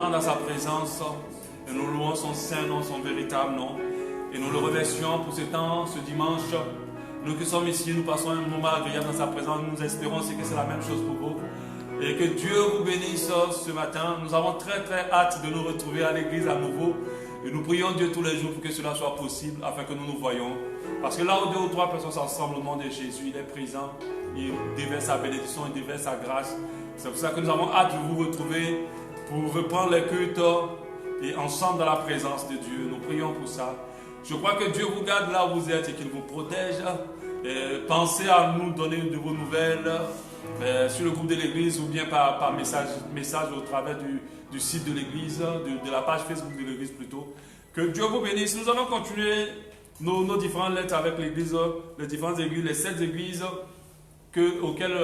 maintenant dans sa présence et nous louons son saint nom, son véritable nom. Et nous le remercions pour ce temps, ce dimanche. Nous qui sommes ici, nous passons un moment agréable dans sa présence. Nous espérons aussi que c'est la même chose pour vous. Et que Dieu vous bénisse ce matin. Nous avons très hâte de nous retrouver à l'église à nouveau. Et nous prions Dieu tous les jours pour que cela soit possible, afin que nous nous voyions. Parce que là où 2 ou 3 personnes s'assemblent au nom de Jésus, il est présent. Il déverse sa bénédiction, il déverse sa grâce. C'est pour ça que nous avons hâte de vous retrouver pour reprendre les cultes et ensemble dans la présence de Dieu. Nous prions pour ça. Je crois que Dieu vous garde là où vous êtes et qu'il vous protège. Pensez à nous donner de vos nouvelles sur le groupe de l'église ou bien par message au travers du site de l'église, de la page Facebook de l'église plutôt. Que Dieu vous bénisse. Nous allons continuer nos différentes lettres avec l'église, les différentes églises, les 7 églises auxquelles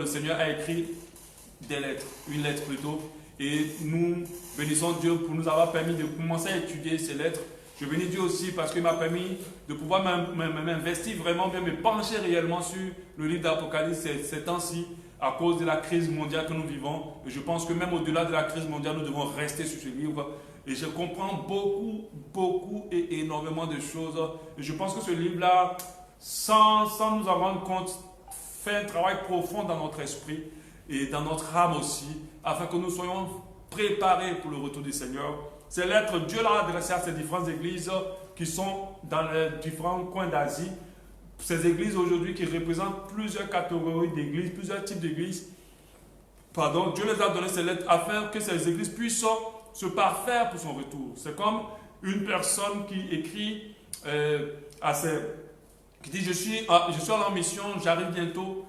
le Seigneur a écrit des lettres, une lettre plutôt. Et nous bénissons Dieu pour nous avoir permis de commencer à étudier ces lettres. Je bénis Dieu aussi parce qu'il m'a permis de pouvoir m'investir vraiment bien, me pencher réellement sur le livre d'Apocalypse ces temps-ci à cause de la crise mondiale que nous vivons. Et je pense que même au-delà de la crise mondiale, nous devons rester sur ce livre. Et je comprends beaucoup et énormément de choses. Et je pense que ce livre-là, sans nous en rendre compte, fait un travail profond dans notre esprit et dans notre âme aussi, afin que nous soyons préparés pour le retour du Seigneur. Ces lettres, Dieu l'a adressées à ces différentes églises qui sont dans les différents coins d'Asie. Ces églises aujourd'hui qui représentent plusieurs catégories d'églises, plusieurs types d'églises. Dieu les a donné ces lettres afin que ces églises puissent se parfaire pour son retour. C'est comme une personne qui écrit qui dit je suis en mission, j'arrive bientôt.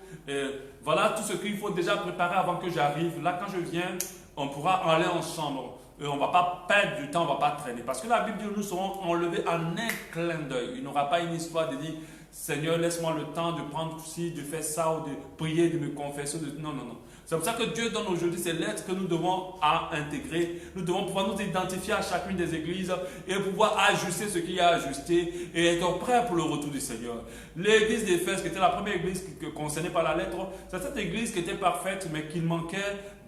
Voilà tout ce qu'il faut déjà préparer avant que j'arrive. Là, quand je viens, on pourra aller ensemble. On ne va pas perdre du temps, on ne va pas traîner. Parce que la Bible dit que nous serons enlevés en un clin d'œil. Il n'y aura pas une histoire de dire Seigneur, laisse-moi le temps de prendre ci, de faire ça, ou de prier, de me confesser. Non. C'est pour ça que Dieu donne aujourd'hui ces lettres que nous devons intégrer. Nous devons pouvoir nous identifier à chacune des églises et pouvoir ajuster ce qu'il y a à ajuster et être prêt pour le retour du Seigneur. L'église d'Éphèse, qui était la première église concernée par la lettre, c'est cette église qui était parfaite, mais qui manquait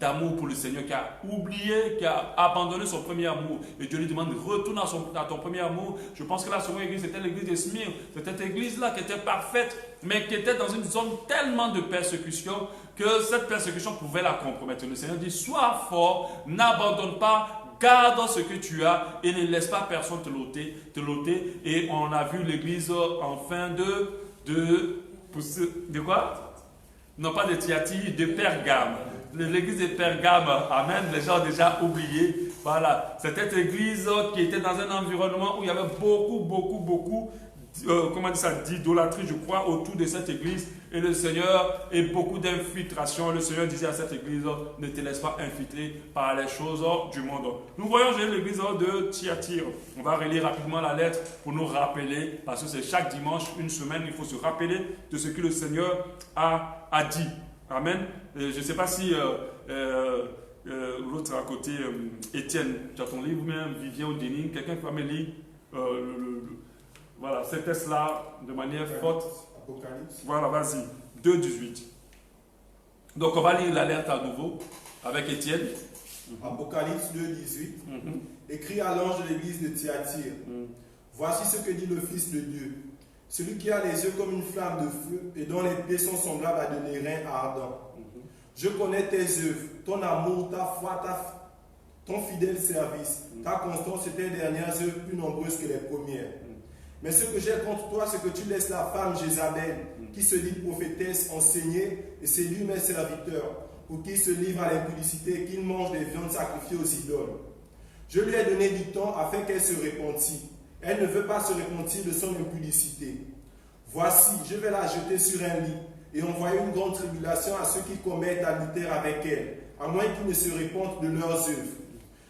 d'amour pour le Seigneur, qui a oublié, qui a abandonné son premier amour. Et Dieu lui demande, retourne à ton premier amour. Je pense que la seconde église, c'était l'église de Smyrne. C'était cette église-là qui était parfaite, mais qui était dans une zone tellement de persécution que cette persécution pouvait la compromettre. Le Seigneur dit, sois fort, n'abandonne pas, garde ce que tu as et ne laisse pas personne te l'ôter. Et on a vu l'église en fin de quoi? Non, pas de Thyatire, de Pergame. L'église de Pergame, amen, les gens ont déjà oublié. Voilà, c'était une église qui était dans un environnement où il y avait beaucoup d'idolâtrie, je crois, autour de cette église. Et le Seigneur, et beaucoup d'infiltration. Le Seigneur disait à cette église, ne te laisse pas infiltrer par les choses du monde. Nous voyons l'église de Thyatire. On va relire rapidement la lettre pour nous rappeler, parce que c'est chaque dimanche, une semaine, il faut se rappeler de ce que le Seigneur a dit. Amen. Je ne sais pas si l'autre à côté, Étienne, tu as ton livre, ou bien Vivien ou Denis, quelqu'un qui va me lire voilà, ces textes-là de manière forte. Apocalypse. Voilà, vas-y. 2,18. Donc, on va lire l'alerte à nouveau avec Étienne. Apocalypse 2,18. Écrit à l'ange de l'église de Thyatire. Voici ce que dit le Fils de Dieu. Celui qui a les yeux comme une flamme de feu et dont les pieds sont semblables à de l'airain ardent. Je connais tes œuvres, ton amour, ta foi, ton fidèle service, ta constance et tes dernières œuvres plus nombreuses que les premières. Mais ce que j'ai contre toi, c'est que tu laisses la femme Jézabel, qui se dit prophétesse, enseigner et séduire mes serviteurs, pour qu'ils se livrent à l'impudicité et qu'ils mangent des viandes sacrifiées aux idoles. Je lui ai donné du temps afin qu'elle se repentît. Elle ne veut pas se repentir de son impudicité. Voici, je vais la jeter sur un lit et envoyer une grande tribulation à ceux qui commettent adultère avec elle, à moins qu'ils ne se repentent de leurs œuvres.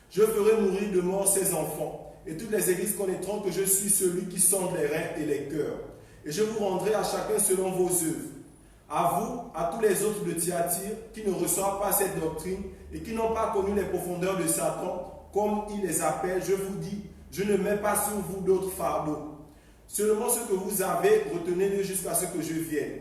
Je ferai mourir de mort ses enfants, et toutes les églises connaîtront que je suis celui qui sonde les reins et les cœurs. Et je vous rendrai à chacun selon vos œuvres. À vous, à tous les autres de Thyatire, qui ne reçoivent pas cette doctrine et qui n'ont pas connu les profondeurs de Satan, comme il les appelle, je vous dis, je ne mets pas sur vous d'autres fardeaux. Seulement ce que vous avez, retenez-le jusqu'à ce que je vienne.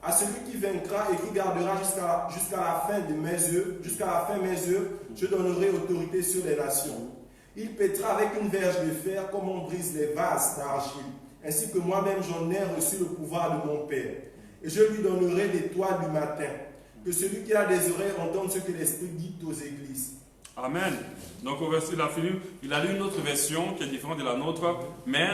À celui qui vaincra et qui gardera jusqu'à la fin mes œuvres, je donnerai autorité sur les nations. Il pètera avec une verge de fer comme on brise les vases d'argile, ainsi que moi-même j'en ai reçu le pouvoir de mon Père. Et je lui donnerai l'étoile du matin. Que celui qui a des oreilles entende ce que l'Esprit dit aux églises. Amen. Donc au verset, il a lu une autre version qui est différente de la nôtre, mais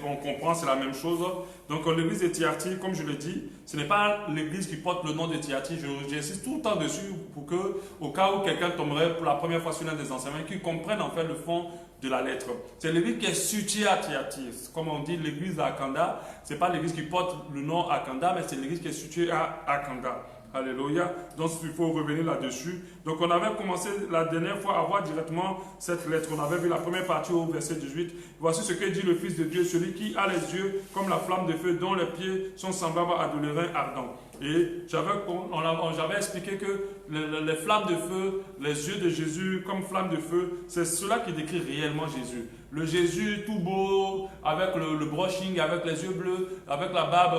on comprend, c'est la même chose. Donc l'église de Thyatire, comme je l'ai dit, ce n'est pas l'église qui porte le nom de Thyatire. J'insiste tout le temps dessus pour que, au cas où quelqu'un tomberait pour la première fois sur l'un des enseignements, qu'il comprenne en fait le fond de la lettre. C'est l'église qui est située à Thyatire. Comme on dit, l'église d'Akanda, ce n'est pas l'église qui porte le nom Akanda, mais c'est l'église qui est située à Akanda. Alléluia. Donc il faut revenir là-dessus. Donc on avait commencé la dernière fois à voir directement cette lettre. On avait vu la première partie au verset 18. Voici ce que dit le Fils de Dieu, celui qui a les yeux comme la flamme de feu, dont les pieds sont semblables à de l'airain ardent. Et j'avais expliqué que les flammes de feu, les yeux de Jésus comme flammes de feu, c'est cela qui décrit réellement Jésus. Le Jésus tout beau, avec le brushing, avec les yeux bleus, avec la barbe,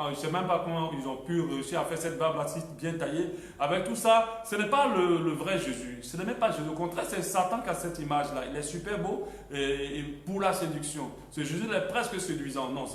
je ne sais même pas comment ils ont pu réussir à faire cette barbe-là bien taillée. Avec tout ça, ce n'est pas le vrai Jésus. Ce n'est même pas Jésus. Au contraire, c'est Satan qui a cette image-là. Il est super beau et pour la séduction. Ce Jésus est presque séduisant. Non.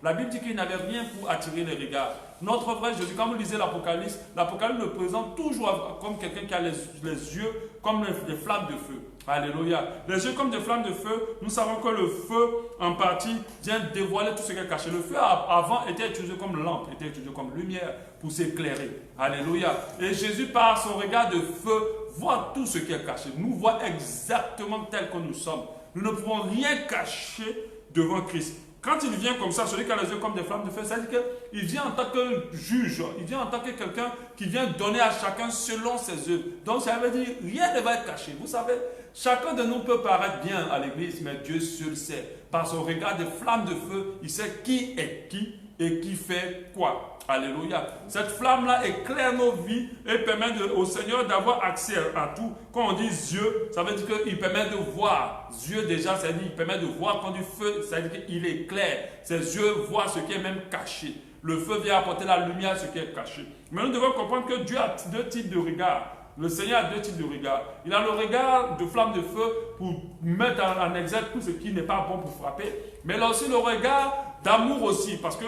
La Bible dit qu'il n'avait rien pour attirer les regards. Notre vrai Jésus, quand vous lisez l'Apocalypse le présente toujours comme quelqu'un qui a les yeux comme des flammes de feu. Alléluia. Les yeux comme des flammes de feu, nous savons que le feu, en partie, vient dévoiler tout ce qui est caché. Le feu, avant, était utilisé comme lampe, était utilisé comme lumière pour s'éclairer. Alléluia. Et Jésus, par son regard de feu, voit tout ce qui est caché. Nous voit exactement tel que nous sommes. Nous ne pouvons rien cacher devant Christ. Quand il vient comme ça, celui qui a les yeux comme des flammes de feu, ça veut dire qu'il vient en tant que juge, il vient en tant que quelqu'un qui vient donner à chacun selon ses œuvres. Donc ça veut dire rien ne va être caché. Vous savez, chacun de nous peut paraître bien à l'église, mais Dieu seul sait. Par son regard de flammes de feu, il sait qui est qui et qui fait quoi. Alléluia. Cette flamme-là éclaire nos vies et permet au Seigneur d'avoir accès à tout. Quand on dit yeux, ça veut dire qu'il permet de voir. Yeux déjà, ça veut dire qu'il permet de voir. Quand du feu, ça veut dire qu'il éclaire. Ses yeux voient ce qui est même caché. Le feu vient apporter la lumière à ce qui est caché. Mais nous devons comprendre que Dieu a deux types de regards. Le Seigneur a deux types de regards. Il a le regard de flamme de feu pour mettre en exergue tout ce qui n'est pas bon pour frapper. Mais il a aussi le regard d'amour aussi. Parce que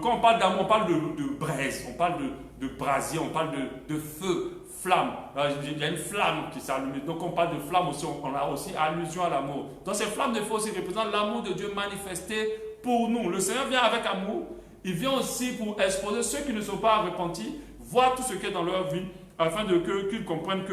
quand on parle d'amour, on parle de braise, on parle de brasier, on parle de feu, flamme. Il y a une flamme qui s'allume. Donc on parle de flamme aussi, on a aussi allusion à l'amour. Donc ces flammes de feu aussi représentent l'amour de Dieu manifesté pour nous. Le Seigneur vient avec amour. Il vient aussi pour exposer ceux qui ne sont pas repentis, voir tout ce qui est dans leur vie, afin qu'ils comprennent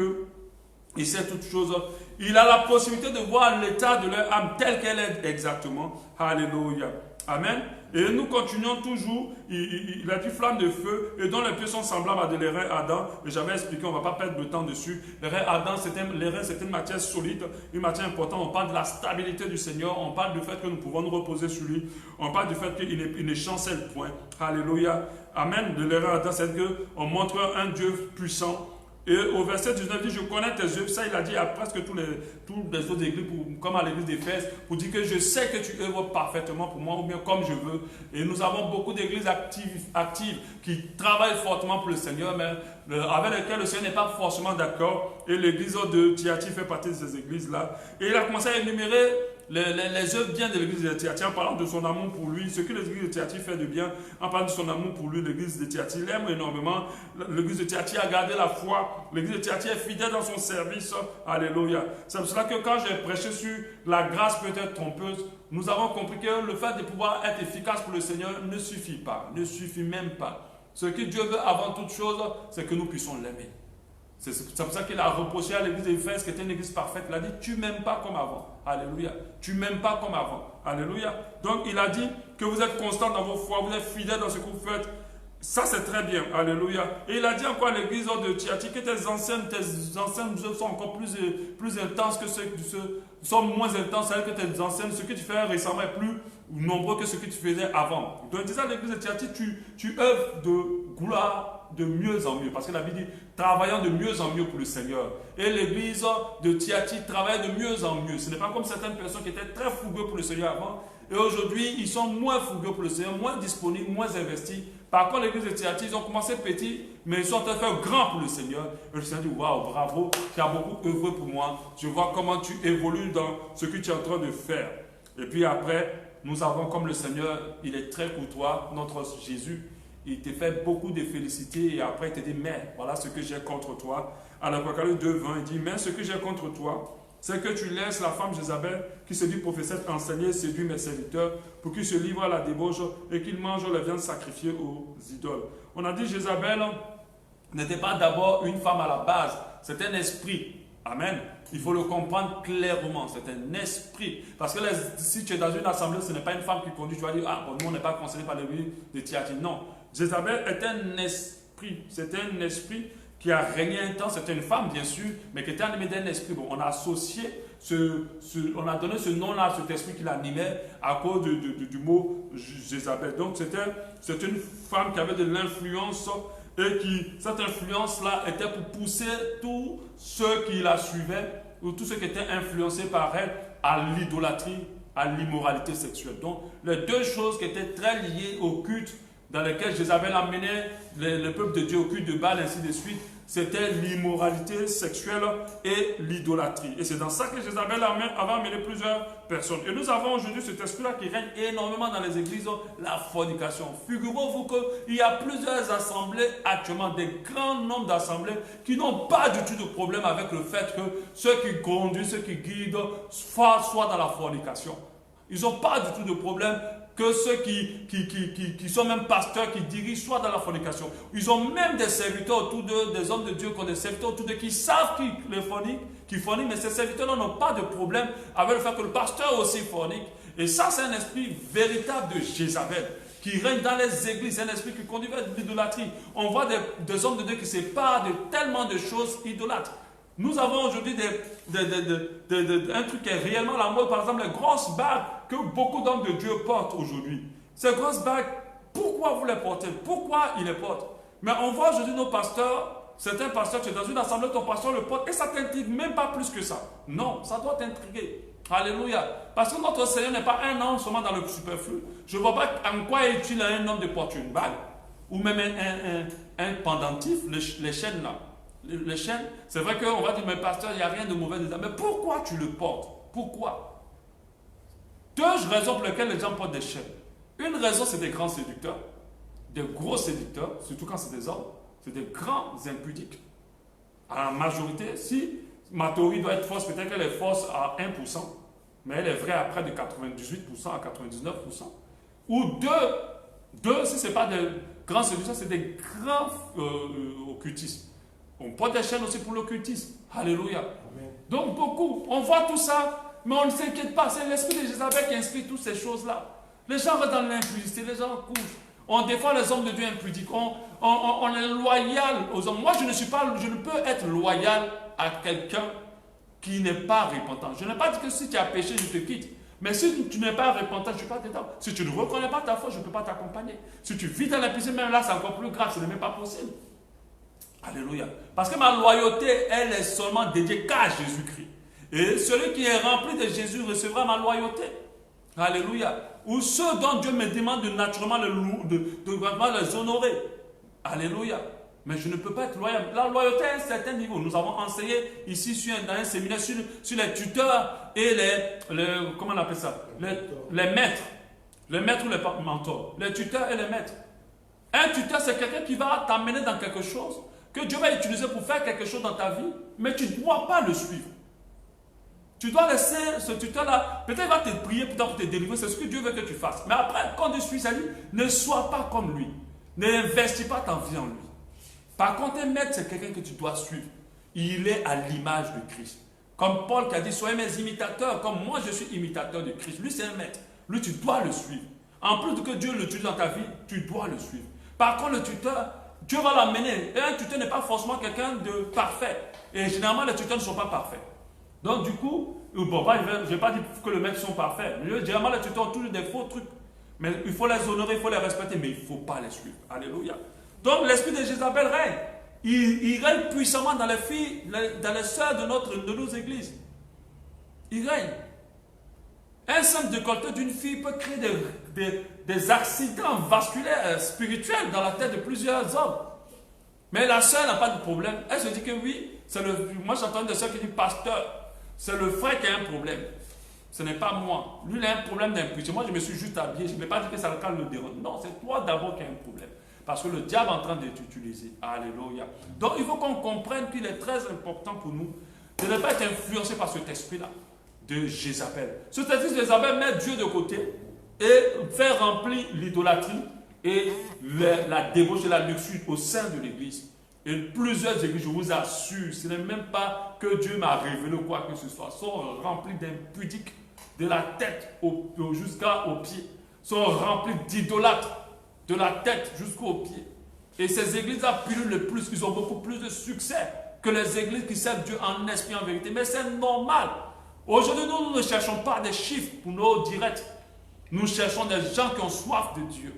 qu'il sait toutes choses. Il a la possibilité de voir l'état de leur âme telle qu'elle est exactement. Alléluia. Amen. Et nous continuons toujours. Il a dit flamme de feu et dont les pieds sont semblables à de l'airain ardent. Et j'avais expliqué, on ne va pas perdre de temps dessus. L'airain ardent, c'est une matière solide, une matière importante. On parle de la stabilité du Seigneur. On parle du fait que nous pouvons nous reposer sur lui. On parle du fait qu'il ne chancelle point. Alléluia. Amen. De l'airain ardent, c'est qu'on montre un Dieu puissant. Et au verset 19, il dit, je connais tes œuvres. Ça, il a dit à presque tous les autres églises, comme à l'église d'Éphèse, pour dire que je sais que tu œuvres parfaitement pour moi, ou bien comme je veux. Et nous avons beaucoup d'églises actives qui travaillent fortement pour le Seigneur, mais avec lesquelles le Seigneur n'est pas forcément d'accord. Et l'église de Thyatire fait partie de ces églises-là. Et il a commencé à énumérer les œuvres bien de l'église de Thyatire en parlant de son amour pour lui, ce que l'église de Thyatire fait de bien, en parlant de son amour pour lui. L'église de Thyatire l'aime énormément. L'église de Thyatire a gardé la foi. L'église de Thyatire est fidèle dans son service. Alléluia. C'est pour cela que quand j'ai prêché sur la grâce peut-être trompeuse, nous avons compris que le fait de pouvoir être efficace pour le Seigneur ne suffit pas, ne suffit même pas. Ce que Dieu veut avant toute chose, c'est que nous puissions l'aimer. C'est pour ça qu'il a reproché à l'église d'Éphèse, qui était une église parfaite. Il a dit, tu m'aimes pas comme avant. Alléluia. Tu m'aimes pas comme avant. Alléluia. Donc il a dit que vous êtes constant dans vos foi, vous êtes fidèles dans ce que vous faites. Ça c'est très bien. Alléluia. Et il a dit encore à l'église de Thyatire que tes anciennes œuvres sont encore plus intenses que ceux sont moins intenses. C'est-à-dire que tes anciennes, ce que tu fais récemment est plus nombreux que ce que tu faisais avant. Donc il disait à l'église de Thyatire, tu œuvres de gloire de mieux en mieux, parce que la Bible dit travaillant de mieux en mieux pour le Seigneur. Et l'église de Thyatire travaille de mieux en mieux. Ce n'est pas comme certaines personnes qui étaient très fougueux pour le Seigneur avant, et aujourd'hui ils sont moins fougueux pour le Seigneur, moins disponibles, moins investis, Par contre, l'église de Thyatire, ils ont commencé petit, mais ils sont en train de faire grand pour le Seigneur. Et le Seigneur dit, waouh, bravo, tu as beaucoup œuvré pour moi. Je vois comment tu évolues dans ce que tu es en train de faire. Et puis après, nous avons comme le Seigneur, il est très courtois, notre Jésus. Il te fait beaucoup de félicités et après il te dit, mais voilà ce que j'ai contre toi. À l'Apocalypse 2, 20, il dit, mais ce que j'ai contre toi, c'est que tu laisses la femme Jézabel, qui se dit prophétesse, enseigner, séduire mes serviteurs, pour qu'ils se livrent à la débauche et qu'ils mangent la viande sacrifiée aux idoles. On a dit Jézabel n'était pas d'abord une femme à la base, c'est un esprit. Amen. Il faut le comprendre clairement, c'est un esprit. Parce que si tu es dans une assemblée, ce n'est pas une femme qui conduit, tu vas dire, ah bon, nous on n'est pas concerné par l'église de Thyatire. Non, Jézabel est un esprit, c'est un esprit qui a régné un temps, c'était une femme bien sûr, mais qui était animée d'un esprit. Bon, on a associé, on a donné ce nom-là à cet esprit qui l'animait à cause du mot Jézabel. Donc c'est une femme qui avait de l'influence et cette influence-là était pour pousser tous ceux qui la suivaient ou tous ceux qui étaient influencés par elle à l'idolâtrie, à l'immoralité sexuelle. Donc les deux choses qui étaient très liées au culte dans lequel Jézabel amenait le peuple de Dieu au culte de Baal, ainsi de suite, c'était l'immoralité sexuelle et l'idolâtrie. Et c'est dans ça que Jézabel avait amené plusieurs personnes. Et nous avons aujourd'hui cet esprit-là qui règne énormément dans les églises, la fornication. Figurez-vous qu'il y a plusieurs assemblées actuellement, des grands nombres d'assemblées qui n'ont pas du tout de problème avec le fait que ceux qui conduisent, ceux qui guident, soient dans la fornication. Ils n'ont pas du tout de problème que ceux qui sont même pasteurs, qui dirigent, soient dans la fornication. Ils ont même des serviteurs autour d'eux, des hommes de Dieu qui ont des serviteurs autour d'eux, qui savent qui forniquent, mais ces serviteurs-là n'ont pas de problème avec le fait que le pasteur aussi fornique. Et ça, c'est un esprit véritable de Jézabel, qui règne dans les églises, un esprit qui conduit vers l'idolâtrie. On voit des hommes de Dieu qui se séparent de tellement de choses idolâtres. Nous avons aujourd'hui un truc qui est réellement la mode, par exemple les grosses bagues que beaucoup d'hommes de Dieu portent aujourd'hui. Ces grosses bagues, pourquoi vous les portez? Pourquoi ils les portent? Mais on voit aujourd'hui nos pasteurs, certains pasteurs, tu es dans une assemblée, ton pasteur le porte et ça ne t'intrigue même pas plus que ça. Non, ça doit t'intriguer. Alléluia. Parce que notre Seigneur n'est pas un homme seulement dans le superflu. Je ne vois pas en quoi est-il un homme de porter une bague ou même un pendentif, les chaînes là. Les chaînes, c'est vrai qu'on va dire, mais pasteur, il n'y a rien de mauvais dedans. Mais pourquoi tu le portes? Pourquoi? Deux raisons pour lesquelles les gens portent des chaînes. Une raison, c'est des grands séducteurs, des gros séducteurs, surtout quand c'est des hommes, c'est des grands impudiques. À la majorité, si ma théorie doit être fausse, peut-être qu'elle est fausse à 1%, mais elle est vraie à près de 98% à 99%. Ou deux si ce n'est pas des grands séducteurs, c'est des grands occultistes. On porte des chaînes aussi pour l'occultisme. Alléluia. Amen. Donc beaucoup, on voit tout ça, mais on ne s'inquiète pas. C'est l'esprit de Jézabel qui inspire toutes ces choses-là. Les gens restent dans l'impudicité, les gens couchent. On défend les hommes de Dieu impudiques. On est loyal aux hommes. Moi, je ne peux être loyal à quelqu'un qui n'est pas repentant. Je n'ai pas dit que si tu as péché, je te quitte. Mais si tu n'es pas repentant, je ne suis pas dedans. Si tu ne reconnais pas ta foi, je ne peux pas t'accompagner. Si tu vis dans l'impudicité, même là, c'est encore plus grave. Ce n'est même pas possible. Alléluia. Parce que ma loyauté, elle est seulement dédiée qu'à Jésus-Christ. Et celui qui est rempli de Jésus recevra ma loyauté. Alléluia. Ou ceux dont Dieu me demande de naturellement les honorer. Alléluia. Mais je ne peux pas être loyal. La loyauté à un certain niveau. Nous avons enseigné ici dans un séminaire sur les tuteurs et comment on appelle ça? Les maîtres. Les maîtres ou les mentors. Les tuteurs et les maîtres. Un tuteur, c'est quelqu'un qui va t'amener dans quelque chose que Dieu va utiliser pour faire quelque chose dans ta vie, mais tu ne dois pas le suivre. Tu dois laisser ce tuteur-là, peut-être il va te prier pour te délivrer, c'est ce que Dieu veut que tu fasses. Mais après, quand tu suis, ça dit, ne sois pas comme lui. N'investis pas ta vie en lui. Par contre, un maître, c'est quelqu'un que tu dois suivre. Il est à l'image de Christ. Comme Paul qui a dit, soyez mes imitateurs, comme moi je suis imitateur de Christ. Lui, c'est un maître. Lui, tu dois le suivre. En plus de que Dieu le tue dans ta vie, tu dois le suivre. Par contre, le tuteur, Dieu va l'amener. Et un tuteur n'est pas forcément quelqu'un de parfait. Et généralement, les tuteurs ne sont pas parfaits. Donc, du coup, bon, je ne vais pas dire que les maîtres sont parfaits. Généralement, les tuteurs ont toujours des faux trucs. Mais il faut les honorer, il faut les respecter, mais il ne faut pas les suivre. Alléluia. Donc, l'esprit de Jézabel règne. Il règne puissamment dans les filles, dans les sœurs de nos églises. Il règne. Un simple décolleté d'une fille peut créer des accidents vasculaires, spirituels dans la tête de plusieurs hommes. Mais la sœur n'a pas de problème. Elle se dit que oui, moi j'entends des sœurs qui disent pasteur, c'est le frère qui a un problème. Ce n'est pas moi. Lui, il a un problème d'impulsion. Moi, je me suis juste habillé. Je ne vais pas dire que ça le dérange. Non, c'est toi d'abord qui as un problème. Parce que le diable est en train de t'utiliser. Alléluia. Donc, il faut qu'on comprenne qu'il est très important pour nous de ne pas être influencé par cet esprit-là de Jézabel. Cet esprit de Jézabel met Dieu de côté et fait remplir l'idolâtrie et la débauche et la luxure au sein de l'église. Et plusieurs églises, je vous assure, ce n'est même pas que Dieu m'a révélé quoi que ce soit, sont remplies d'impudiques de la tête jusqu'aux pieds, sont remplies d'idolâtres de la tête jusqu'aux pieds. Et ces églises-là pullulent le plus, ils ont beaucoup plus de succès que les églises qui servent Dieu en esprit, en vérité. Mais c'est normal. Aujourd'hui, nous ne cherchons pas des chiffres pour nos directs. Nous cherchons des gens qui ont soif de Dieu.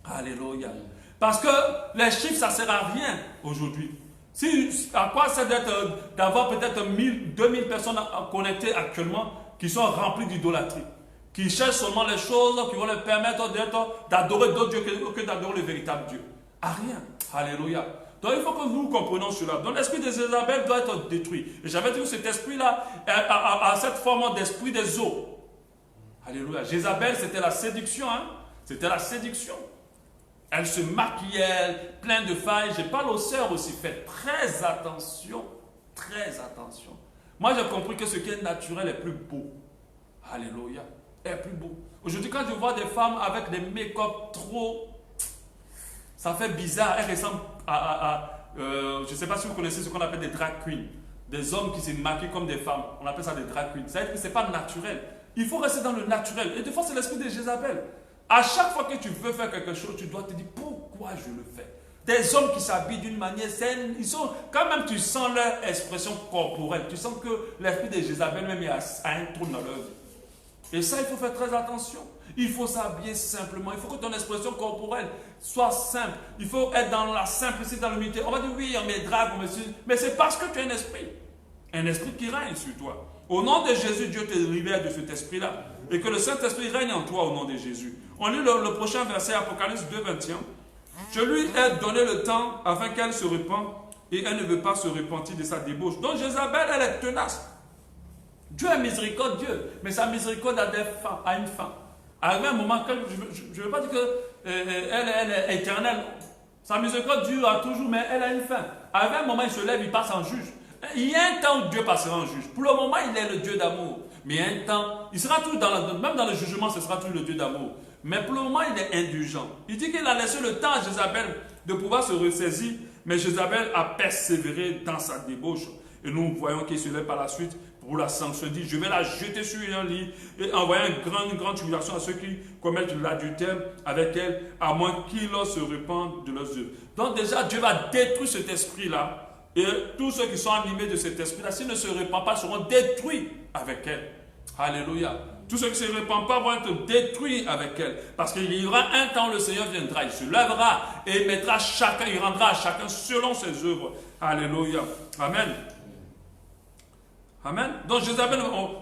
Alléluia. Parce que les chiffres, ça ne sert à rien aujourd'hui. À quoi ça d'avoir peut-être 1000, 2000 personnes connectées actuellement qui sont remplies d'idolâtrie, qui cherchent seulement les choses qui vont leur permettre d'adorer d'autres dieux que d'adorer le véritable Dieu. À rien. Alléluia. Donc il faut que nous comprenions cela. Donc l'esprit de Jézabel doit être détruit. Et j'avais dit que cet esprit-là a cette forme d'esprit des eaux. Alléluia. Jézabel, c'était la séduction. Hein? C'était la séduction. Elle se maquillait, plein de failles. Je parle aux sœurs aussi. Faites très attention. Très attention. Moi, j'ai compris que ce qui est naturel est plus beau. Alléluia. Est plus beau. Aujourd'hui, quand je vois des femmes avec des make-up trop... Ça fait bizarre. Elles ressemblent je ne sais pas si vous connaissez ce qu'on appelle des drag queens. Des hommes qui se maquillent comme des femmes. On appelle ça des drag queens. Ça veut dire que ce n'est pas naturel. Il faut rester dans le naturel. Et des fois, c'est l'esprit de Jézabel. À chaque fois que tu veux faire quelque chose, tu dois te dire pourquoi je le fais. Des hommes qui s'habillent d'une manière saine, ils sont, quand même tu sens leur expression corporelle. Tu sens que l'esprit de Jézabel même a un trou dans leur vie. Et ça, il faut faire très attention. Il faut s'habiller simplement. Il faut que ton expression corporelle soit simple. Il faut être dans la simplicité, dans l'humilité. On va dire oui, on met drague, mais c'est parce que tu as un esprit. Un esprit qui règne sur toi. Au nom de Jésus, Dieu te libère de cet esprit-là. Et que le Saint-Esprit règne en toi au nom de Jésus. On lit le prochain verset, Apocalypse 2, 21. Je lui ai donné le temps afin qu'elle se repente et elle ne veut pas se repentir de sa débauche. Donc Jézabel, elle est tenace. Dieu est miséricordieux, mais sa miséricorde a une fin. Arrivé un moment, je ne veux pas dire qu'elle est éternelle. Sa miséricorde dure toujours, mais elle a une fin. Arrivé un moment, il se lève, il passe en juge. Il y a un temps où Dieu passera en juge. Pour le moment, il est le Dieu d'amour. Mais il y a un temps, il sera toujours même dans le jugement, ce sera toujours le Dieu d'amour. Mais pour le moment, il est indulgent. Il dit qu'il a laissé le temps à Jézabel de pouvoir se ressaisir, mais Jézabel a persévéré dans sa débauche. Et nous voyons qu'il se lève par la suite pour la sanction. Il dit, je vais la jeter sur un lit et envoyer une grande tribulation à ceux qui commettent l'adultère avec elle, à moins qu'ils se répandent de leurs œuvres. Donc déjà, Dieu va détruire cet esprit-là. Et tous ceux qui sont animés de cet esprit-là, s'ils ne se répandent pas, seront détruits avec elle. Alléluia. Tous ceux qui ne se répandent pas vont être détruits avec elle. Parce qu'il y aura un temps où le Seigneur viendra, il se lèvera et il rendra à chacun selon ses œuvres. Alléluia. Amen. Amen. Donc Jézabel,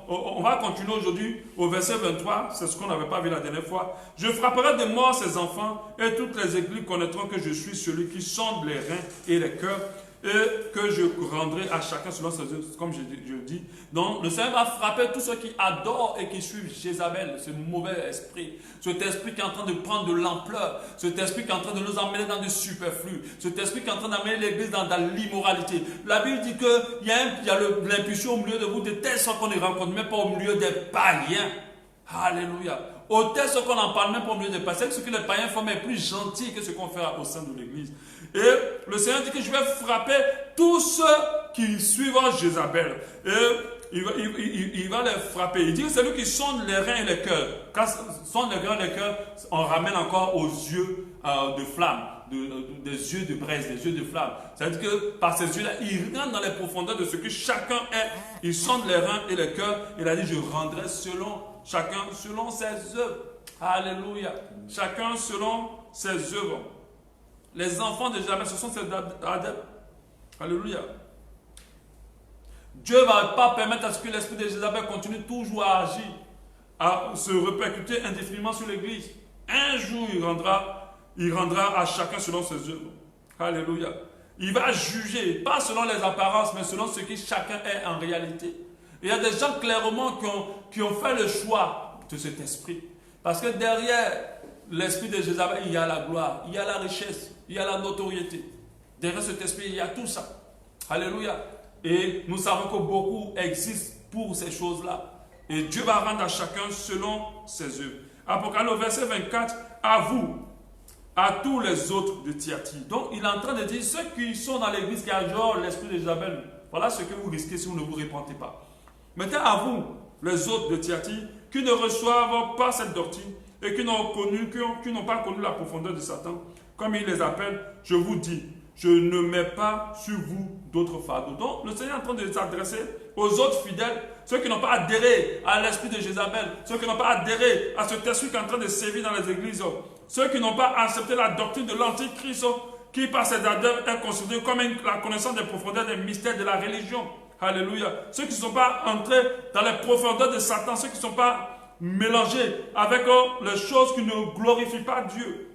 on va continuer aujourd'hui au verset 23. C'est ce qu'on n'avait pas vu la dernière fois. Je frapperai de mort ses enfants et toutes les églises connaîtront que je suis celui qui sonde les reins et les cœurs. Et que je rendrai à chacun selon ses œuvres, comme je dis. Donc, le Seigneur va frapper tous ceux qui adorent et qui suivent Jézabel, ce mauvais esprit. Cet esprit qui est en train de prendre de l'ampleur. Cet esprit qui est en train de nous emmener dans du superflu. Cet esprit qui est en train d'amener l'église dans l'immoralité. La Bible dit qu'il y a l'impulsion au milieu de vous, de telle sorte qu'on ne rencontre même pas au milieu des païens. Alléluia. Au tel sorte qu'on n'en parle même pas au milieu des païens. Ce que les païens font est plus gentil que ce qu'on fait au sein de l'église. Et le Seigneur dit que je vais frapper tous ceux qui suivent Jézabel. Et il va les frapper. Il dit que c'est lui qui sonde les reins et les cœurs. Quand sonde les reins et les cœurs, on ramène encore aux yeux de flamme, des yeux de braise, des yeux de flamme. C'est-à-dire que par ces yeux-là, il rentre dans les profondeurs de ce que chacun est. Il sonde les reins et les cœurs. Il a dit, je rendrai chacun selon ses œuvres. Alléluia. Chacun selon ses œuvres. Les enfants de Jézabel, ce sont ces adeptes. Alléluia. Dieu ne va pas permettre à ce que l'esprit de Jézabel continue toujours à agir. se répercuter indéfiniment sur l'Église. Un jour, il rendra à chacun selon ses œuvres. Alléluia. Il va juger, pas selon les apparences, mais selon ce que chacun est en réalité. Il y a des gens clairement qui ont fait le choix de cet esprit. Parce que derrière l'esprit de Jézabel, il y a la gloire, il y a la richesse, il y a la notoriété. Derrière cet esprit, il y a tout ça. Alléluia. Et nous savons que beaucoup existent pour ces choses-là. Et Dieu va rendre à chacun selon ses œuvres. Apocalypse, verset 24, à vous, à tous les autres de Thyatire. Donc, il est en train de dire, ceux qui sont dans l'église qui adorent l'esprit de Jézabel, voilà ce que vous risquez si vous ne vous répentez pas. Maintenant, à vous, les autres de Thyatire, qui ne reçoivent pas cette doctrine et qui n'ont pas connu la profondeur de Satan, comme il les appelle, je vous dis, je ne mets pas sur vous d'autres fardeaux. Donc, le Seigneur est en train de s'adresser aux autres fidèles, ceux qui n'ont pas adhéré à l'esprit de Jézabel, ceux qui n'ont pas adhéré à cet esprit qui est en train de sévir dans les églises, ceux qui n'ont pas accepté la doctrine de l'Antichrist, qui par ses ardeurs est considéré comme la connaissance des profondeurs des mystères de la religion. Alléluia. Ceux qui ne sont pas entrés dans les profondeurs de Satan, ceux qui ne sont pas mélangés avec les choses qui ne glorifient pas Dieu.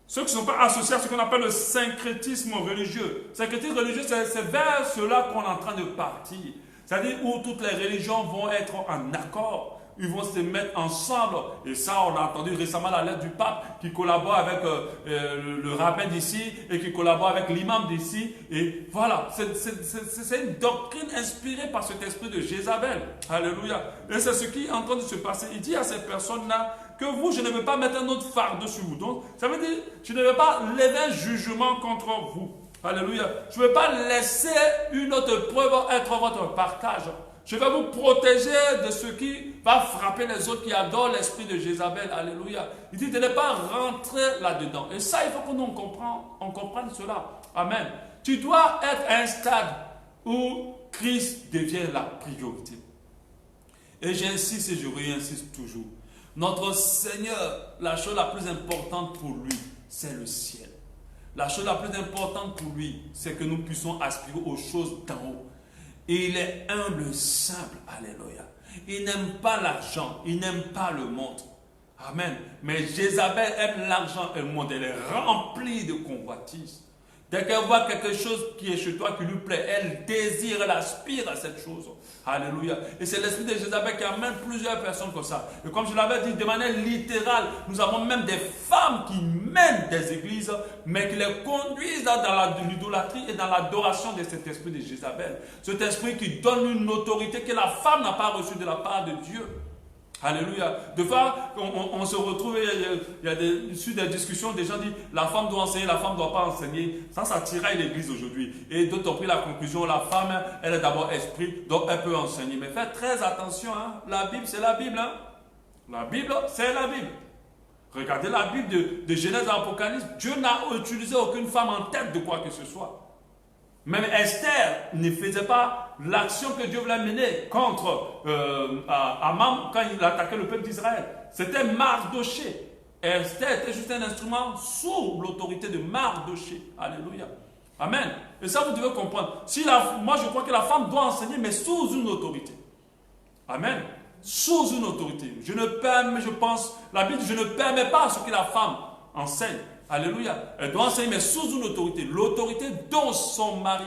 Ceux qui ne sont pas associés à ce qu'on appelle le syncrétisme religieux. Le syncrétisme religieux, c'est vers cela qu'on est en train de partir. C'est-à-dire où toutes les religions vont être en accord. Ils vont se mettre ensemble. Et ça, on a entendu récemment la lettre du pape qui collabore avec le rabbin d'ici et qui collabore avec l'imam d'ici. Et voilà, c'est une doctrine inspirée par cet esprit de Jézabel. Alléluia. Et c'est ce qui est en train de se passer. Il dit à ces personnes-là que vous, je ne veux pas mettre un autre fardeau sur vous. Donc, ça veut dire, je ne veux pas lever un jugement contre vous. Alléluia. Je ne veux pas laisser une autre preuve être votre partage. Je vais vous protéger de ce qui va frapper les autres qui adorent l'esprit de Jézabel. Alléluia. Il dit de ne pas rentrer là-dedans. Et ça, il faut que nous comprenne cela. Amen. Tu dois être à un stade où Christ devient la priorité. Et j'insiste et je réinsiste toujours. Notre Seigneur, la chose la plus importante pour lui, c'est le ciel. La chose la plus importante pour lui, c'est que nous puissions aspirer aux choses d'en haut. Et il est humble, simple. Alléluia. Il n'aime pas l'argent, il n'aime pas le monde. Amen. Mais Jézabel aime l'argent et le monde. Elle est remplie de convoitises. Dès qu'elle voit quelque chose qui est chez toi, qui lui plaît, elle désire, elle aspire à cette chose. Alléluia. Et c'est l'esprit de Jézabel qui amène plusieurs personnes comme ça. Et comme je l'avais dit de manière littérale, nous avons même des femmes qui mènent des églises, mais qui les conduisent dans l'idolâtrie et dans l'adoration de cet esprit de Jézabel. Cet esprit qui donne une autorité que la femme n'a pas reçue de la part de Dieu. Alléluia. De fois, on se retrouve, il y a sur des discussions, des gens disent la femme doit enseigner, la femme ne doit pas enseigner. Ça tiraille l'église aujourd'hui. Et d'autres ont pris la conclusion, la femme, elle est d'abord esprit, donc elle peut enseigner. Mais faites très attention, hein. La Bible, c'est la Bible. Hein. La Bible, c'est la Bible. Regardez la Bible de Genèse à Apocalypse. Dieu n'a utilisé aucune femme en tête de quoi que ce soit. Même Esther ne faisait pas l'action que Dieu voulait mener contre Aman quand il attaquait le peuple d'Israël. C'était Mardoché. Esther était juste un instrument sous l'autorité de Mardoché. Alléluia. Amen. Et ça, vous devez comprendre. Moi, je crois que la femme doit enseigner, mais sous une autorité. Amen. Sous une autorité. La Bible, je ne permets pas à ce que la femme enseigne. Alléluia. Elle doit enseigner, mais sous une autorité. L'autorité de son mari.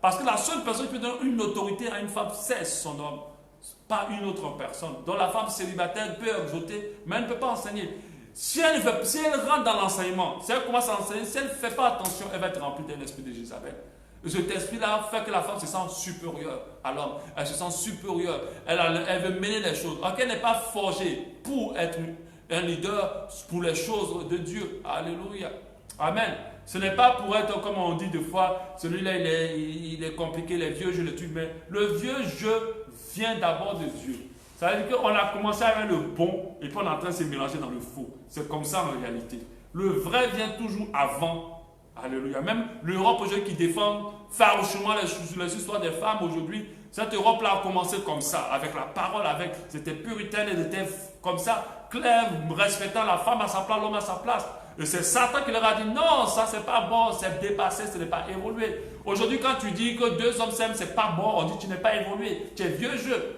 Parce que la seule personne qui peut donner une autorité à une femme, c'est son homme. Pas une autre personne. Donc la femme célibataire peut exhorter, mais elle ne peut pas enseigner. Si elle rentre dans l'enseignement, si elle commence à enseigner, si elle ne fait pas attention, elle va être remplie d'un esprit de Jézabel. Et cet esprit-là fait que la femme se sent supérieure à l'homme. Elle se sent supérieure. Elle veut mener les choses. Alors qu'elle n'est pas forgée pour être un leader pour les choses de Dieu. Alléluia. Amen. Ce n'est pas pour être, comme on dit des fois, celui-là il est compliqué, les vieux jeux le tuent, mais le vieux jeu vient d'abord de Dieu. Ça veut dire qu'on a commencé avec le bon et puis on est en train de se mélanger dans le faux. C'est comme ça en réalité. Le vrai vient toujours avant. Alléluia. Même l'Europe aujourd'hui qui défend farouchement les histoires des femmes aujourd'hui, cette Europe-là a commencé comme ça, avec la parole, c'était puritaine, elle était comme ça, claire, respectant la femme à sa place, l'homme à sa place. Et c'est Satan qui leur a dit, non, ça c'est pas bon, c'est dépassé, ce n'est pas évolué. Aujourd'hui, quand tu dis que deux hommes s'aiment, c'est pas bon, on dit tu n'es pas évolué, tu es vieux jeu.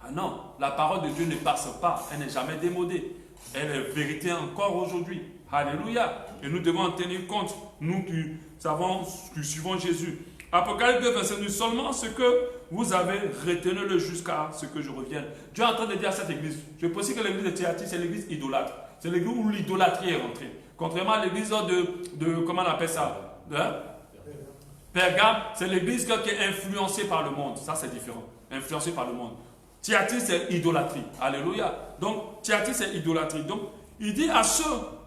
Ah non, la parole de Dieu ne passe pas, elle n'est jamais démodée. Elle est vérité encore aujourd'hui. Alléluia. Et nous devons en tenir compte, nous qui savons, qui suivons Jésus. Apocalypse 2, verset 2, seulement ce que vous avez, retenez-le jusqu'à ce que je revienne. Dieu est en train de dire à cette église, je pense que l'église de Thyatire, c'est l'église idolâtre. C'est l'église où l'idolâtrie est rentrée. Contrairement à l'église comment on appelle ça, Pergame, c'est l'église qui est influencée par le monde. Ça, c'est différent. Influencée par le monde. Thyatire, c'est idolâtrie. Alléluia. Donc, Thyatire, c'est idolâtrie. Donc, il dit à ceux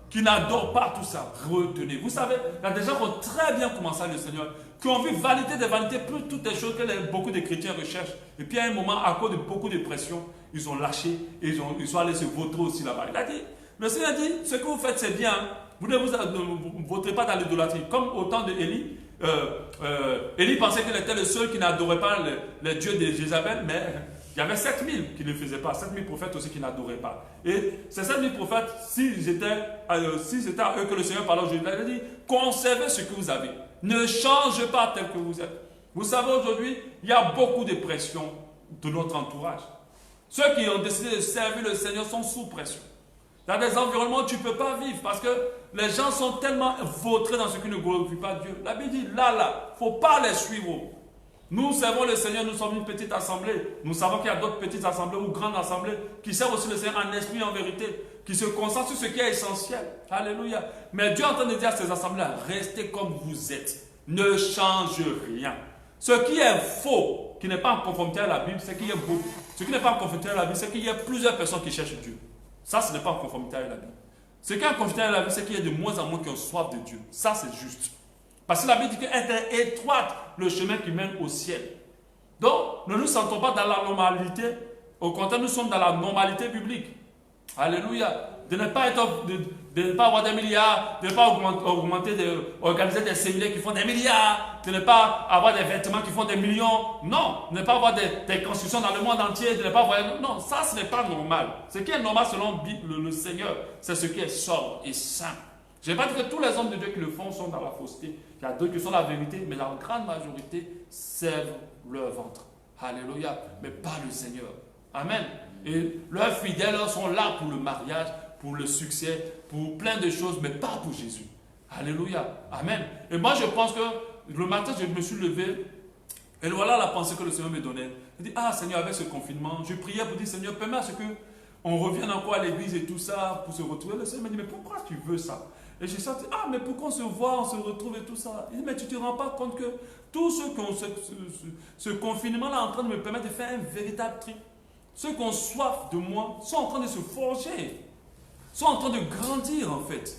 qui n'adorent pas tout ça, retenez. Vous savez, il y a des gens qui ont très bien commencé le Seigneur, qui ont vu vanité des vanités, plus toutes les choses que beaucoup de chrétiens recherchent. Et puis, à un moment, à cause de beaucoup de pression, ils ont lâché et ils sont allés se vautrer aussi là-bas. Il a dit, le Seigneur a dit, ce que vous faites, c'est bien. Vous ne vous vautrez pas dans l'idolâtrie. Comme au temps de Élie, Élie pensait qu'il était le seul qui n'adorait pas les dieux de Jézabel, mais il y avait 7000 qui ne le faisaient pas, 7000 prophètes aussi qui n'adoraient pas. Et ces 7000 prophètes, si c'était à eux que le Seigneur parlait aujourd'hui, il a dit, conservez ce que vous avez. Ne changez pas tel que vous êtes. Vous savez, aujourd'hui, il y a beaucoup de pression de notre entourage. Ceux qui ont décidé de servir le Seigneur sont sous pression. Il y a des environnements où tu ne peux pas vivre parce que les gens sont tellement vautrés dans ce qui ne glorifie pas Dieu. La Bible dit, là, il ne faut pas les suivre. Nous servons le Seigneur, nous sommes une petite assemblée. Nous savons qu'il y a d'autres petites assemblées ou grandes assemblées qui servent aussi le Seigneur en esprit et en vérité, qui se concentrent sur ce qui est essentiel. Alléluia. Mais Dieu est en train de dire à ces assemblées-là, restez comme vous êtes. Ne changez rien. Ce qui est faux, qui n'est pas en conformité à la Bible, c'est qu'il y a beaucoup. Ce qui n'est pas en conformité à la Bible, c'est qu'il y a plusieurs personnes qui cherchent Dieu. Ça, ce n'est pas en conformité avec la Bible. Ce qui est en conformité avec la Bible, c'est qu'il y a de moins en moins qui ont soif de Dieu. Ça, c'est juste. Parce que la Bible dit qu'elle est étroite le chemin qui mène au ciel. Donc, ne nous sentons pas dans la normalité. Au contraire, nous sommes dans la normalité biblique. Alléluia. De ne pas avoir des milliards, de ne pas organiser des séminaires qui font des milliards, de ne pas avoir des vêtements qui font des millions. Non, de ne pas avoir des constructions dans le monde entier, de ne pas avoir... Non, ça, ce n'est pas normal. Ce qui est normal selon le Seigneur, c'est ce qui est sobre et saint. Je n'ai pas dit que tous les hommes de Dieu qui le font sont dans la fausseté. Il y a d'autres qui sont la vérité, mais la grande majorité servent leur ventre. Alléluia. Mais pas le Seigneur. Amen. Et leurs fidèles sont là pour le mariage, pour le succès, pour plein de choses, mais pas pour Jésus. Alléluia. Amen. Et moi, je pense que le matin, je me suis levé, et voilà la pensée que le Seigneur me donnait. Je dis, ah Seigneur, avec ce confinement, je priais pour dire, Seigneur, permets à ce qu'on revienne encore à l'église et tout ça, pour se retrouver. Le Seigneur me dit, mais pourquoi tu veux ça? Et j'ai senti, ah, mais pourquoi on se voit, on se retrouve et tout ça? Il dit, mais tu ne te rends pas compte que tous ceux qui ont ce confinement-là est en train de me permettre de faire un véritable tri. Ceux qui ont soif de moi sont en train de se forger, sont en train de grandir en fait.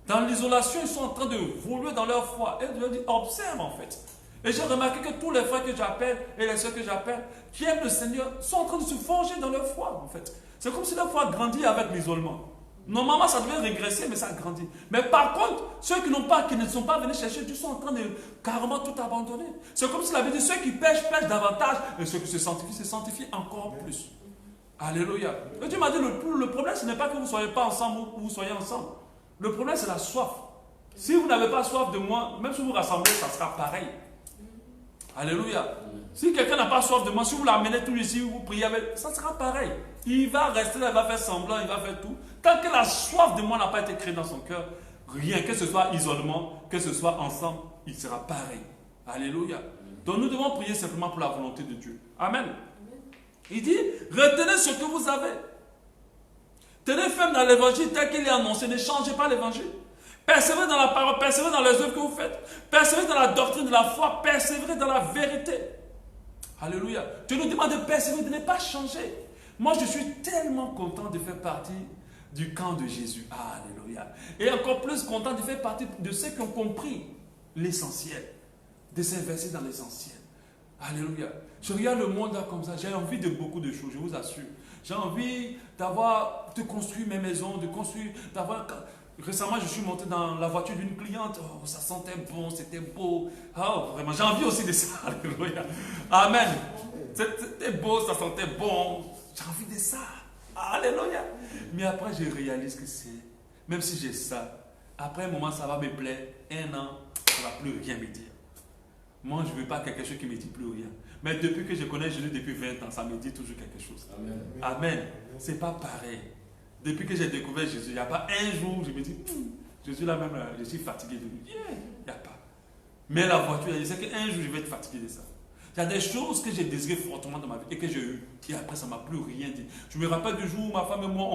Dans l'isolation, ils sont en train de évoluer dans leur foi. Et je dis, observe en fait. Et j'ai remarqué que tous les frères que j'appelle et les sœurs que j'appelle, qui aiment le Seigneur, sont en train de se forger dans leur foi en fait. C'est comme si leur foi grandit avec l'isolement. Normalement, ça devait régresser, mais ça grandit. Mais par contre, ceux qui ne sont pas venus chercher Dieu sont en train de carrément tout abandonner. C'est comme si la Bible dit, ceux qui pêchent davantage, et ceux qui se sanctifient encore plus. Alléluia. Et Dieu m'a dit, le problème, ce n'est pas que vous ne soyez pas ensemble ou vous soyez ensemble. Le problème, c'est la soif. Si vous n'avez pas soif de moi, même si vous vous rassemblez, ça sera pareil. Alléluia. Si quelqu'un n'a pas soif de moi, si vous l'amenez tout ici, vous priez avec, ça sera pareil. Il va rester là, il va faire semblant, il va faire tout. Tant que la soif de moi n'a pas été créée dans son cœur, rien, que ce soit isolement, que ce soit ensemble, il sera pareil. Alléluia. Donc nous devons prier simplement pour la volonté de Dieu. Amen. Il dit, retenez ce que vous avez. Tenez ferme dans l'évangile tel qu'il est annoncé. Ne changez pas l'évangile. Persévérez dans la parole, persévérez dans les œuvres que vous faites. Persévérez dans la doctrine de la foi, persévérez dans la vérité. Alléluia. Dieu nous demande de persévérer, de ne pas changer. Moi, je suis tellement content de faire partie du camp de Jésus. Alléluia. Et encore plus content de faire partie de ceux qui ont compris l'essentiel. De s'investir dans l'essentiel. Alléluia. Je regarde le monde là comme ça. J'ai envie de beaucoup de choses, je vous assure. J'ai envie de construire mes maisons, Récemment, je suis monté dans la voiture d'une cliente. Oh, ça sentait bon, c'était beau. Oh, vraiment, j'ai envie aussi de ça. Alléluia. Amen. C'était beau, ça sentait bon. J'ai envie de ça. Alléluia. Mais après, je réalise que même si j'ai ça, après un moment, ça va me plaire. Un an, ça ne va plus rien me dire. Moi, je ne veux pas quelque chose qui ne me dit plus rien. Mais depuis que je connais Jésus depuis 20 ans, ça me dit toujours quelque chose. Amen. Amen. C'est pas pareil. Depuis que j'ai découvert Jésus, il n'y a pas un jour où je me dis, Jésus là même, je suis fatigué de lui. Il n'y a pas. Mais la voiture, je sais qu'un jour je vais être fatigué de ça. Il y a des choses que j'ai désirées fortement dans ma vie et que j'ai eues. Et après, ça ne m'a plus rien dit. Je me rappelle du jour où ma femme et moi,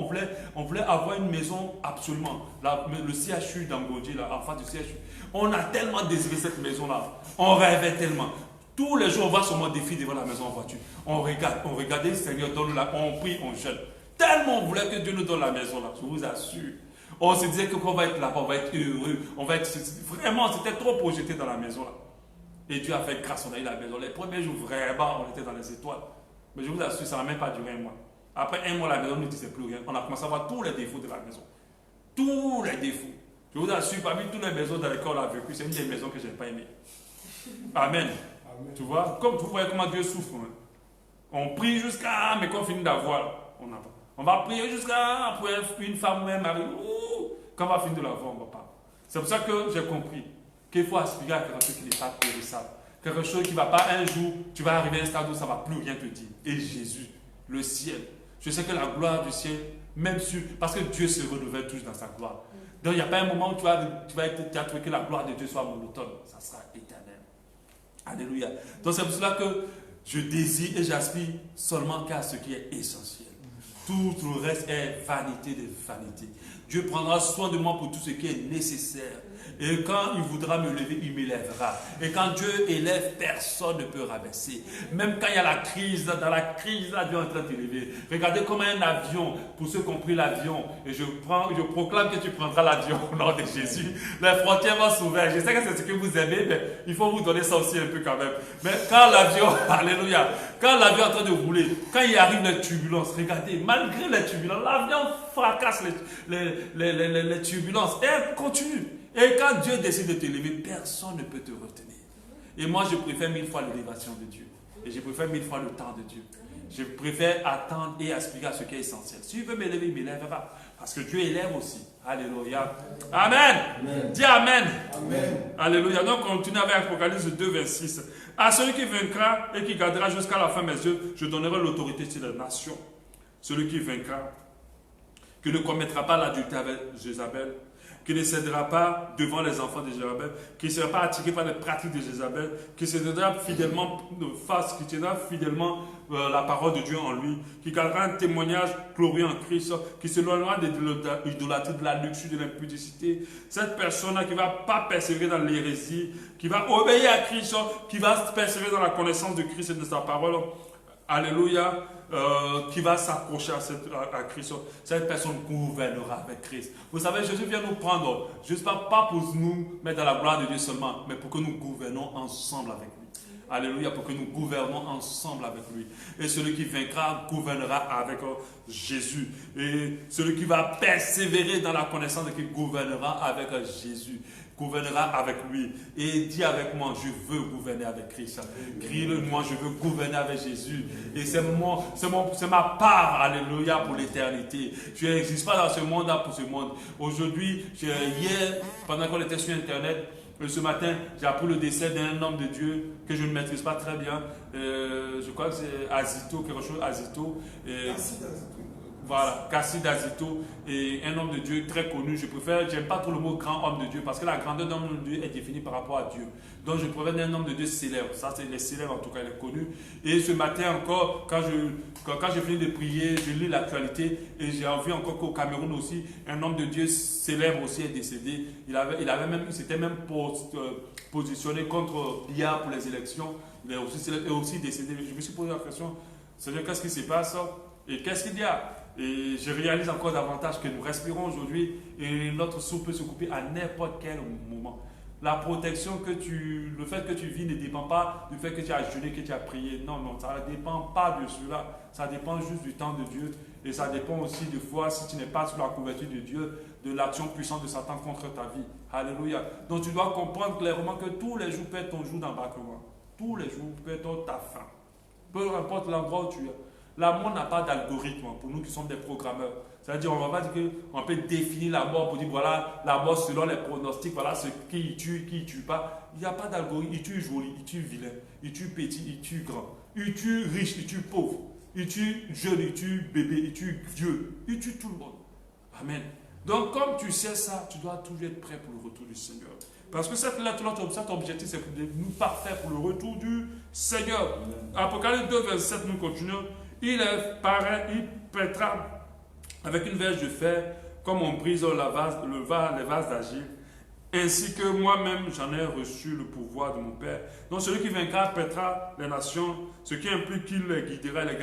on voulait avoir une maison absolument. Le CHU d'Angodji, là, en face du CHU. On a tellement désiré cette maison-là. On rêvait tellement. Tous les jours, on va sur mon défi devant la maison en voiture. On regardait, Seigneur, donne-la. On prie, on jeûne. Tellement on voulait que Dieu nous donne la maison là, je vous assure. On se disait qu'on va être là, on va être heureux, vraiment, c'était trop projeté dans la maison là. Et Dieu a fait grâce, on a eu la maison. Les premiers jours, vraiment, on était dans les étoiles. Mais je vous assure, ça n'a même pas duré un mois. Après un mois, la maison ne disait plus rien. On a commencé à voir tous les défauts de la maison. Tous les défauts. Je vous assure, parmi toutes les maisons dans lesquelles on a vécu, c'est une des maisons que je n'ai pas aimées. Amen. Amen. Tu vois, comme vous voyez comment Dieu souffre. Hein. On prie jusqu'à, mais quand on finit d'avoir, on n'a pas. On va prier jusqu'à pour une femme ou un mari. Quand on va finir de l'avoir, on ne va pas. C'est pour ça que j'ai compris qu'il faut aspirer à quelque chose qui n'est pas périssable. Quelque chose qui ne va pas un jour, tu vas arriver à un stade où ça ne va plus rien te dire. Et Jésus, le ciel. Je sais que la gloire du ciel, même sur. Parce que Dieu se renouvelle toujours dans sa gloire. Donc il n'y a pas un moment où tu vas trouver que la gloire de Dieu soit monotone. Ça sera éternel. Alléluia. Donc c'est pour cela que je désire et j'aspire seulement qu'à ce qui est essentiel. Tout le reste est vanité de vanité. Dieu prendra soin de moi pour tout ce qui est nécessaire. Et quand il voudra me lever, il m'élèvera. Et quand Dieu élève, personne ne peut rabaisser. Même quand il y a la crise, dans la crise, là, Dieu est en train de t'élever. Regardez comme un avion, pour ceux qui ont pris l'avion, et je proclame que tu prendras l'avion au nom de Jésus. Les frontières vont s'ouvrir. Je sais que c'est ce que vous aimez, mais il faut vous donner ça aussi un peu quand même. Mais quand l'avion, alléluia, quand l'avion est en train de rouler, quand il arrive les turbulences, regardez, malgré les turbulences, l'avion fracasse les turbulences et elle continue. Et quand Dieu décide de t'élever, personne ne peut te retenir. Et moi, je préfère 1000 fois l'élévation de Dieu. Et je préfère 1000 fois le temps de Dieu. Je préfère attendre et aspirer à ce qui est essentiel. Si il veut m'élever, il m'élèvera. Parce que Dieu élève aussi. Alléluia. Amen. Amen. Dis Amen. Amen. Alléluia. Donc, on continue avec Apocalypse 2, 26. À celui qui vaincra et qui gardera jusqu'à la fin mes yeux, je donnerai l'autorité sur les nations. Celui qui vaincra, qui ne commettra pas l'adultère avec Jézabel, qui ne cédera pas devant les enfants de Jézabel, qui ne sera pas attiré par les pratiques de Jézabel, qui se tiendra fidèlement face, qui tiendra fidèlement la parole de Dieu en lui, qui gardera un témoignage glorieux en Christ, qui s'éloignera de l'idolâtrie, de la luxure, de l'impudicité. Cette personne-là qui ne va pas persévérer dans l'hérésie, qui va obéir à Christ, qui va persévérer dans la connaissance de Christ et de sa parole. Alléluia. Qui va s'accrocher à Christ. Cette personne gouvernera avec Christ. Vous savez, Jésus vient nous prendre, juste pas pour nous mettre dans la gloire de Dieu seulement, mais pour que nous gouvernons ensemble avec lui. Alléluia, pour que nous gouvernons ensemble avec lui. Et celui qui vaincra gouvernera avec Jésus. Et celui qui va persévérer dans la connaissance de qui gouvernera avec Jésus. Gouvernera avec lui. Et dis avec moi, je veux gouverner avec Christ. Crie-le, moi, je veux gouverner avec Jésus. Et c'est ma part, alléluia, pour l'éternité. Je n'existe pas dans ce monde-là pour ce monde. Aujourd'hui, hier, pendant qu'on était sur Internet, ce matin, j'ai appris le décès d'un homme de Dieu que je ne maîtrise pas très bien. Je crois que c'est Azito, quelque chose, Azito. Voilà, Cassid Azito, et un homme de Dieu très connu. J'aime pas trop le mot grand homme de Dieu, parce que la grandeur d'un homme de Dieu est définie par rapport à Dieu. Donc je préfère un homme de Dieu célèbre. Ça, c'est les célèbres, en tout cas, il est connu. Et ce matin encore, quand j'ai fini de prier, je lis l'actualité, et j'ai envie encore qu'au Cameroun aussi, un homme de Dieu célèbre aussi est décédé. Il s'était même positionné contre Biya pour les élections. Il est aussi décédé. Je me suis posé la question, c'est-à-dire qu'est-ce qui se passe et qu'est-ce qu'il y a? Et je réalise encore davantage que nous respirons aujourd'hui et notre souffle peut se couper à n'importe quel moment. La protection le fait que tu vis ne dépend pas du fait que tu as jeûné, que tu as prié. Non, ça ne dépend pas de cela. Ça dépend juste du temps de Dieu. Et ça dépend aussi de fois, si tu n'es pas sous la couverture de Dieu, de l'action puissante de Satan contre ta vie. Alléluia. Donc tu dois comprendre clairement que tous les jours peut être ton jour d'embarquement. Tous les jours peut être ta fin. Peu importe l'endroit où tu es. L'amour n'a pas d'algorithme pour nous qui sommes des programmeurs. C'est-à-dire, on ne va pas dire qu'on peut définir la mort pour dire, voilà, la mort selon les pronostics, voilà ce qui tue, qui ne tue pas. Il n'y a pas d'algorithme. Il tue joli, il tue vilain, il tue petit, il tue grand, il tue riche, il tue pauvre, il tue jeune, il tue bébé, il tue vieux, il tue tout le monde. Amen. Donc, comme tu sais ça, tu dois toujours être prêt pour le retour du Seigneur. Parce que cet objectif, c'est pour nous parfaire pour le retour du Seigneur. Apocalypse 2, verset 7, nous continuons. Il pètera avec une verge de fer, comme on brise les vases d'argile, ainsi que moi-même j'en ai reçu le pouvoir de mon Père. Donc celui qui vaincra pètera les nations, ce qui implique qu'il les guidera, les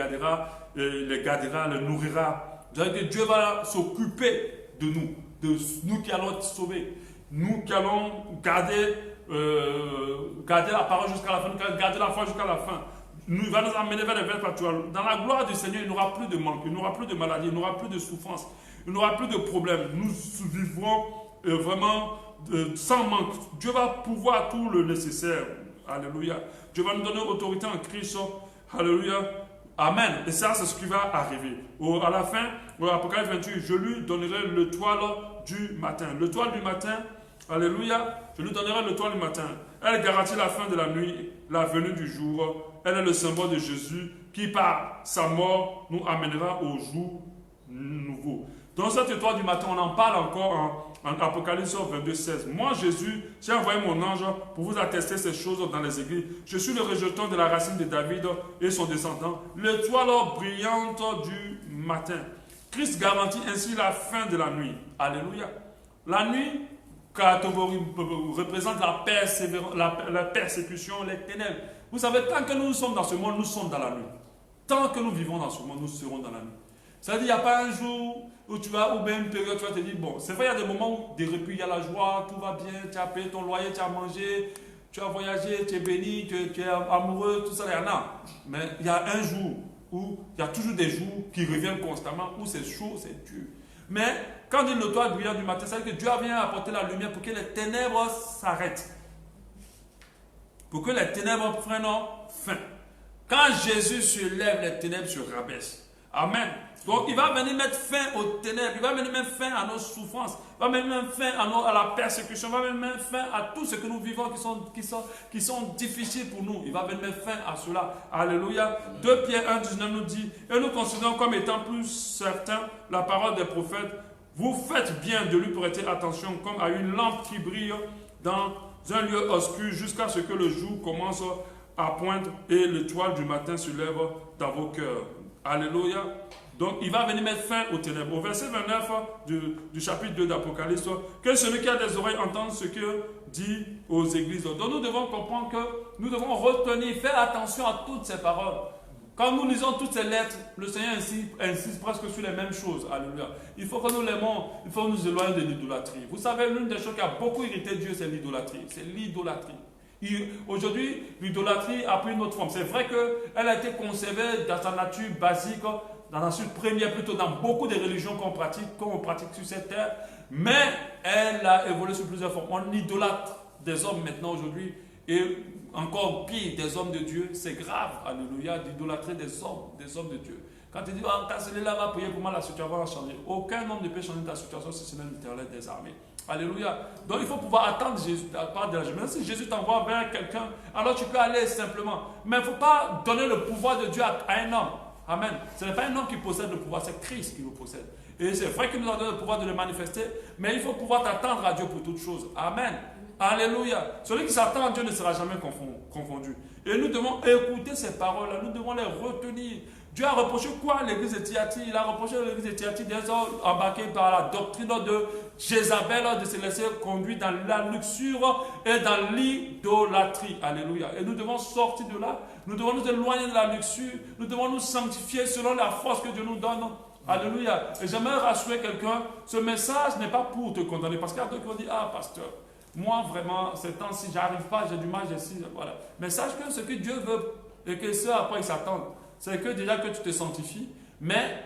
gardera, les nourrira. C'est-à-dire que Dieu va s'occuper de nous qui allons être sauvés, nous qui allons garder la parole jusqu'à la fin, garder la foi jusqu'à la fin. Il va nous emmener vers les verts pâturages. Dans la gloire du Seigneur, il n'y aura plus de manque, il n'y aura plus de maladie, il n'y aura plus de souffrance, il n'y aura plus de problèmes. Nous vivrons vraiment sans manque. Dieu va pouvoir tout le nécessaire. Alléluia. Dieu va nous donner autorité en Christ. Alléluia. Amen. Et ça, c'est ce qui va arriver. À la fin, Apocalypse 28, je lui donnerai l'étoile du matin. L'étoile du matin, alléluia, je lui donnerai l'étoile du matin. Elle garantit la fin de la nuit, la venue du jour. Elle est le symbole de Jésus qui, par sa mort, nous amènera au jour nouveau. Dans cette étoile du matin, on en parle encore en Apocalypse 22, 16. Moi, Jésus, j'ai envoyé mon ange pour vous attester ces choses dans les églises. Je suis le rejeton de la racine de David et son descendant, l'étoile brillante du matin. Christ garantit ainsi la fin de la nuit. Alléluia. La nuit représente la persécution, les ténèbres. Vous savez, tant que nous sommes dans ce monde, nous sommes dans la nuit. Tant que nous vivons dans ce monde, nous serons dans la nuit. C'est-à-dire, il n'y a pas un jour où tu vas, ou bien une période, tu vas te dire, bon, c'est vrai, il y a des moments où des répits, il y a la joie, tout va bien, tu as payé ton loyer, tu as mangé, tu as voyagé, tu es béni, tu es amoureux, tout ça, il y en a. Mais il y a un jour où, il y a toujours des jours qui reviennent constamment, où c'est chaud, c'est dur. Mais quand on dit l'étoile brillante du matin, ça veut dire que Dieu vient apporter la lumière pour que les ténèbres s'arrêtent. Pour que les ténèbres prennent fin. Quand Jésus se lève, les ténèbres se rabaissent. Amen. Donc il va venir mettre fin aux ténèbres, il va venir mettre fin à nos souffrances, il va venir mettre fin à la persécution, il va venir mettre fin à tout ce que nous vivons qui sont difficiles pour nous. Il va venir mettre fin à cela. Alléluia. 2 Pierre 1, 19 nous dit, et nous considérons comme étant plus certains la parole des prophètes. Vous faites bien de lui prêter attention comme à une lampe qui brille dans un lieu obscur jusqu'à ce que le jour commence à poindre et l'étoile du matin se lève dans vos cœurs. Alléluia. Donc, il va venir mettre fin aux ténèbres. Au verset 29 du chapitre 2 d'Apocalypse, que celui qui a des oreilles entende ce que dit aux églises. Donc, nous devons comprendre que nous devons retenir, faire attention à toutes ces paroles. Quand nous lisons toutes ces lettres, le Seigneur insiste presque sur les mêmes choses. Alléluia. Il faut que nous l'aimons, il faut nous éloigner de l'idolâtrie. Vous savez, l'une des choses qui a beaucoup irrité Dieu, c'est l'idolâtrie. C'est l'idolâtrie. Aujourd'hui, l'idolâtrie a pris une autre forme. C'est vrai qu'elle a été conservée dans sa nature basique, dans la nature première, plutôt dans beaucoup de religions qu'on pratique sur cette terre, mais elle a évolué sur plusieurs formes. On idolâtre des hommes maintenant aujourd'hui, et encore pire, des hommes de Dieu. C'est grave, alléluia, d'idolâtrer des hommes de Dieu. Quand tu dis, quand celui-là va prier pour moi, la situation va changer. Aucun homme ne peut changer ta situation si ce n'est l'Éternel des armées. Alléluia. Donc il faut pouvoir attendre Jésus de la part de la Jésus. Si Jésus t'envoie vers quelqu'un, alors tu peux aller simplement. Mais il ne faut pas donner le pouvoir de Dieu à un homme. Amen. Ce n'est pas un homme qui possède le pouvoir, c'est Christ qui le possède. Et c'est vrai qu'il nous a donné le pouvoir de le manifester, mais il faut pouvoir t'attendre à Dieu pour toutes choses. Amen. Alléluia. Celui qui s'attend à Dieu ne sera jamais confondu. Et nous devons écouter ces paroles-là, nous devons les retenir. Dieu a reproché quoi à l'église de Thyatire? Il a reproché à l'église de Thyatire des hommes embarqués par la doctrine de Jézabel, de se laisser conduire dans la luxure et dans l'idolâtrie. Alléluia. Et nous devons sortir de là. Nous devons nous éloigner de la luxure. Nous devons nous sanctifier selon la force que Dieu nous donne. Alléluia. Et j'aimerais rassurer quelqu'un, ce message n'est pas pour te condamner. Parce qu'il y a d'autres qui vont dire, ah pasteur, moi vraiment, ces temps-ci, j'arrive pas, j'ai du mal, voilà. Mais sache que ce que Dieu veut et que ce à quoi il s'attend, c'est que déjà que tu te sanctifies, mais